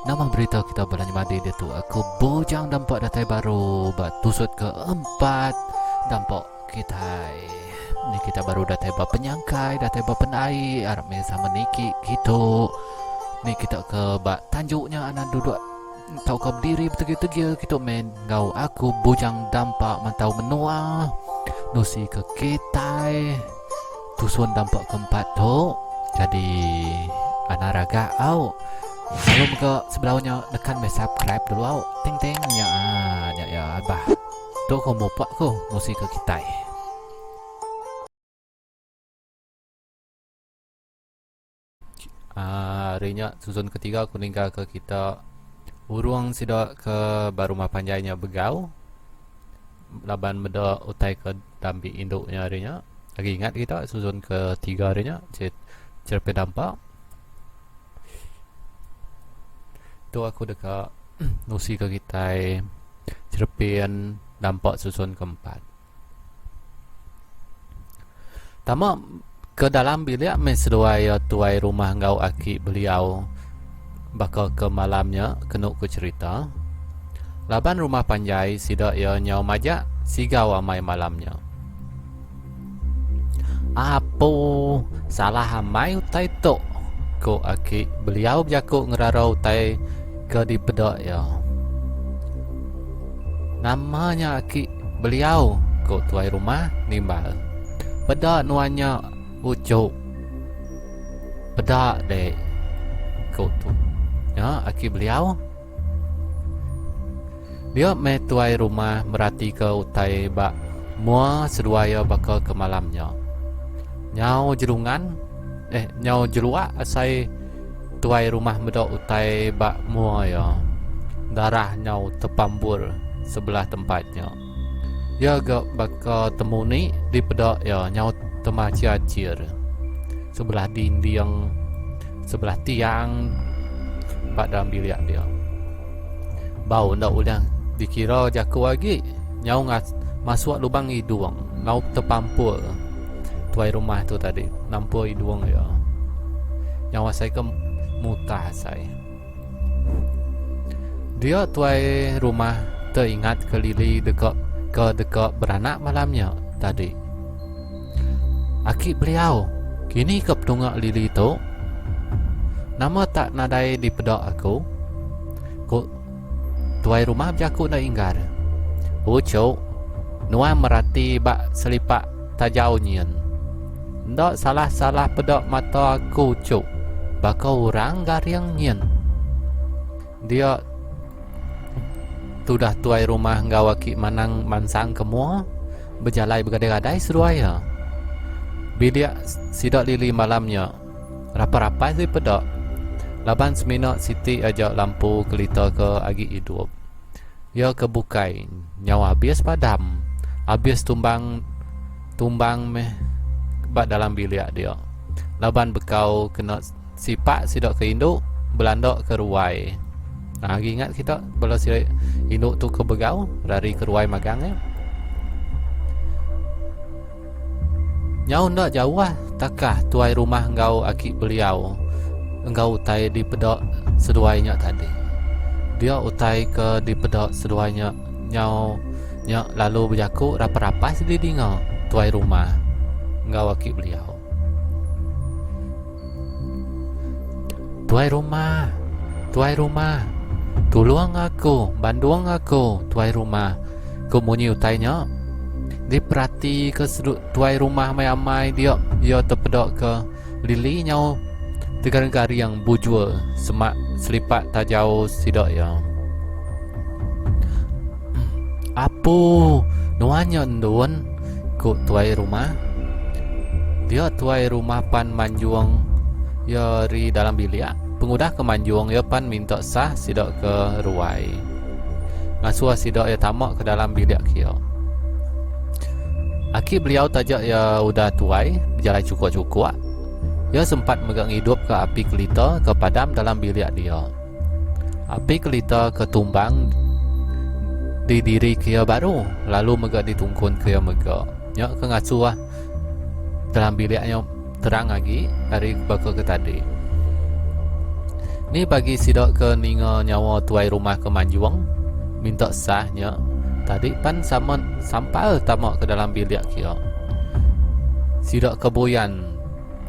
Nama berita kita balanya madi dia tu aku bujang dampak datai baru batusut keempat dampak kita ni kita baru datai ba penyangkai datai ba penai arab me sama niki gitu ni kita ke ba tanjuknya anak duduk tau ke berdiri betul-betul kita main ngau aku bujang dampak mantau menua nusi ke kita tusun dampak keempat tu jadi anak raga au. Kalau muka sebelahnya tekan subscribe dulu au. Ting ting ya ya bah. Tu kau mau pak ko musik ke kita. Harinya susun ketiga aku tinggal ke kita urung sidak ke baru rumah panjainya begau. Laban beda utai ke dambi induknya harinya. Lagi ingat kita susun ketiga harinya cerpe dampak. Tu aku dekat nusi ke kita cerpian dampak susun keempat. Tama ke dalam bilik menseduai tuai rumah ngau aki beliau bakal ke malamnya kena ku cerita. Laban rumah panjai sidak ya nyau majak sigau amai malamnya. Apo salah amai utai tok ko aki beliau berjakuk ngerarau utai ke di pedok ya. Namanya aki beliau ko tuai rumah nimbal. Pedok nuanya ucuk. Pedok dek ko tu. Ya aki beliau. Dia me tuai rumah merati ke utai bak mua seduaya bakal ke malamnya. Nyau jerungan nyau jeluak asai tuai rumah medok utai bak mua ya. Darah nyau terpambur sebelah tempatnya. Ya gak bakal temu ni di pedok ya nyau temacir-acir. Sebelah dinding, sebelah tiang bak dalam bilik dia. Bau ndak ulang dikira jaku lagi. Nyau masuk lubang hidung, nyau terpampur. Tuai rumah tu tadi nampur hidung ya. Yang wasai ke mutah saya. Dia tuai rumah teringat ke Lili dekat beranak malamnya tadi. Aki beliau kini ke petungak Lili tu nama tak nadai di pedok aku. Ko tuai rumah berjaku nak inggar. Ucuk nuan merati bak selipak tajau nyen. Ndak salah-salah pedok mata aku cuk. Bakal orang gariang nyen. Dia sudah tuai rumah ngawaki manang mansang kemua berjalai bergadai-gadai seruaya. Bilik sidak Lili malamnya rapa-rapa si pedok. Laban semina Siti ajak lampu kelita ke agi hidup. Ia kebukai nyawa habis padam. Habis tumbang meh bak dalam bilik dia. Laban bekau kena sipak sidak ke induk belandok ke ruai. Nah, ingat kita bila si induk tu ke begau dari ke ruai magangnya. Nyau ndak jauh lah takah tuai rumah engkau aki beliau. Engkau utai di pedok seduainya tadi. Dia utai ke di pedok seduainya nyau lalu berjaku rapa-rapa sedih dinga tuai rumah engkau aki beliau. Tuai rumah, tolong aku, bantuan aku, tuai rumah. Kemunyi utainya, diperhati ke sudut tuai rumah mai-mai dia terpedok ke Lili nyau tegari-gari yang bujur semak selipat tajau sidak ya. Apu, nuanya endun, ku tuai rumah. Dia tuai rumah pan manjuang ya di dalam bilik. Pengudah ke manjuang ya pan minta sah sidak ke ruai. Ngasuh sidak ya tamak ke dalam bilik kia. Aki beliau tajak ya udah tuai, berjalan cukup-cukup. Ya sempat megang hidup ke api kelita ke padam dalam bilik dia. Api kelita ketumbang di diri kia baru, lalu megak ditungkun kia megak. Ya ke ngasuh dalam biliknya terang lagi dari bakal ke tadi. Ni bagi sidok ke ninga nyawa tuai rumah ke Manjuang minta sahnya. Tadi pan sama sampal tamak ke dalam bilik kia. Sidok keboyan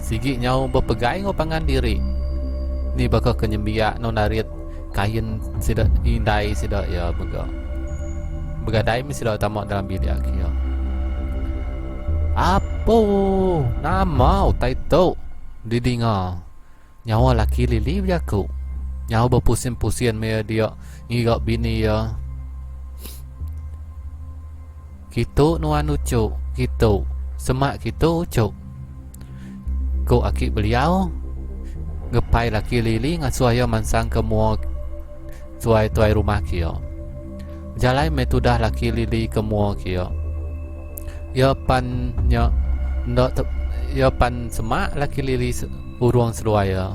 sigi nyau berpegai ngopangan diri. Ni bakal kenyembiak nonarit kain sidok indai sidok ya begadai mi sidok tamak dalam bilik kia. Apa nama utai tu didinga nyawa laki lili berjaku nyawa berpusing-pusing me dia ngigak bini ya. Kita nuan ucuk kita semak kita ucuk ko akik beliau ngepai laki lili ngasuaya mansang ke mua tuai rumah kia. Jalai metudah laki lili ke mua kia. Ya pan nya ndak ya pan semak laki lili urang seluaya.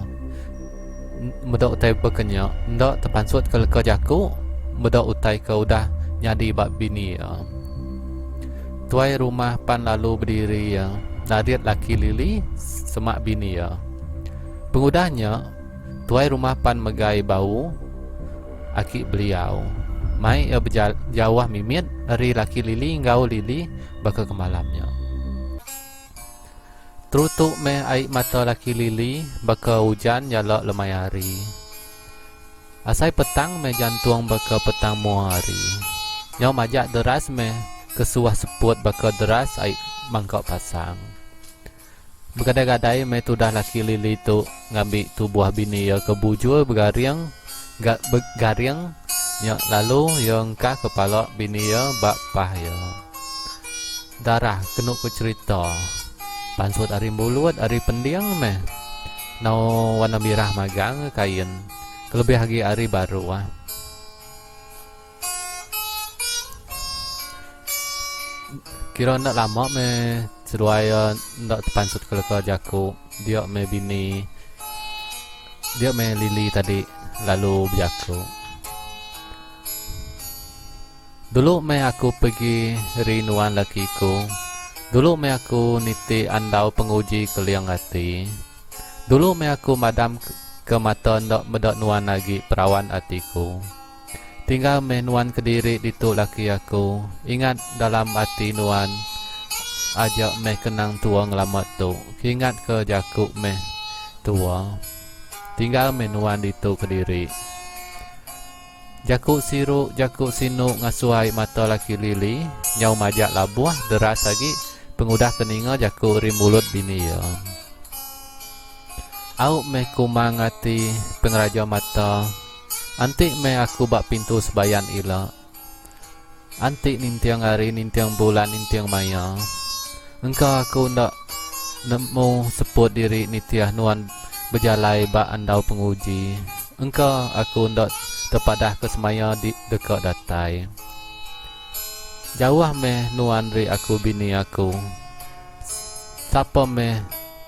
Medak utai berkenya ndak terpansut ke leka jaku medak utai ke udah nyadi bak bini ya. Tuai rumah pan lalu berdiri ya. Nadiat laki lili semak bini ya. Pengudahnya tuai rumah pan megai bau akik beliau. Mai ia berjawah mimit dari laki lili ngau lili bakal ke malamnya. Terutuk meh air mata laki lili bakal hujan nyalak lemai hari. Asai petang meh jantung bakal petang mua hari. Nyau majak deras meh kesuah seput bakal deras air mangkok pasang. Bergadai-gadai meh tudah laki lili tu ngambil tu buah bini ya ke bujur bergaring bergaring ya lalu yang ka kepala bini ya bak pah ya. Darah kenuk ke cerita. Pansut ari mulut ari pendiang meh. Nau warna merah magang kain. Kelebih lagi ari baru ah. Kira nak lama meh seruaya ndak pansut ke jaku. Dia meh bini. Dia meh lili tadi lalu berjaku. Dulu meh aku pergi rinuan lakiku. Dulu me aku niti andau penguji keliang hati. Dulu me aku madam ke mata ndak medak nuan lagi perawan hatiku. Tinggal me nuan ke diri ditu laki aku. Ingat dalam hati nuan ajak me kenang tua ngelamat tu. Ingat ke jaku me tua. Tinggal me nuan ditu ke diri. Jaku siru, jaku sinuk ngasuai mata laki lili. Nyau majak labuah deras lagi. Pengudah keninga jaku ri mulut bini ya. Au meh kumang hati pengraja mata. Antik meh aku bak pintu sebayan ila. Antik nintiang hari, nintiang bulan, nintiang maya. Engkau aku ndak nemu seput diri nitiah nuan berjalai bak andau penguji. Engkau aku ndak terpadah ke semaya di dekat datai. Jauh meh nuan ri aku bini aku. Siapa meh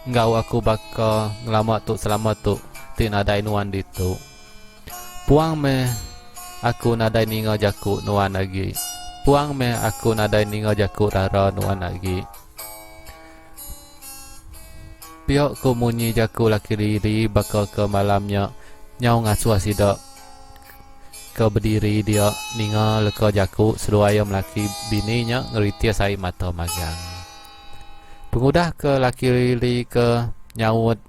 ngau aku bakal ngelamat tu selamat tu ti nadai nuan ditu. Puang meh aku nadai ninga jaku nuan lagi. Puang meh aku nadai ninga jaku rara nuan lagi. Piok ku munyi jaku laki lili bakal ke malamnya nyau ngasuh sidak ke berdiri dia ninga leka jaku seluaya melaki bininya ngeritia sai mata magang. Pengudah ke laki lili ke nyawut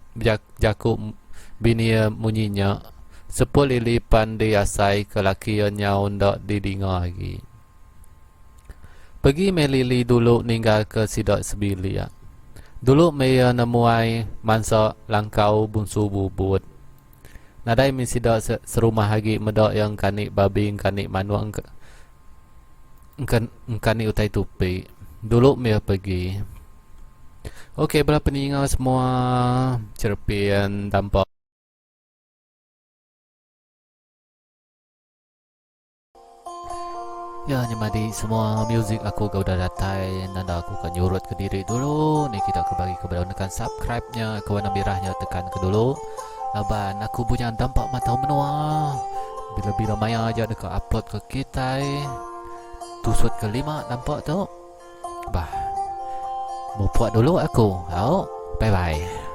jaku bini munyinya sepul lili pandai asai ke laki nyau ndak didinga lagi. Pergi me lili dulu ninggal ke sidak sebili ya. Dulu me nemuai mansa langkau bungsu bubut. Nadai min sidak serumah lagi medak yang kanik babi kanik manuang kanik utai tupi. Dulu me pergi. Okey, berapa peninggal semua cerpian tanpa ya nyamadi semua muzik aku kau dah datai nanda aku akan nyurut ke diri dulu. Ni kita ke bagi kepada tekan subscribe-nya, ke warna merahnya tekan ke dulu. Laban aku punya dampak mata menua. Bila-bila maya aja dekat upload ke kita. Tusut kelima nampak tu. Bah. Mau buat dulu aku. Bye bye.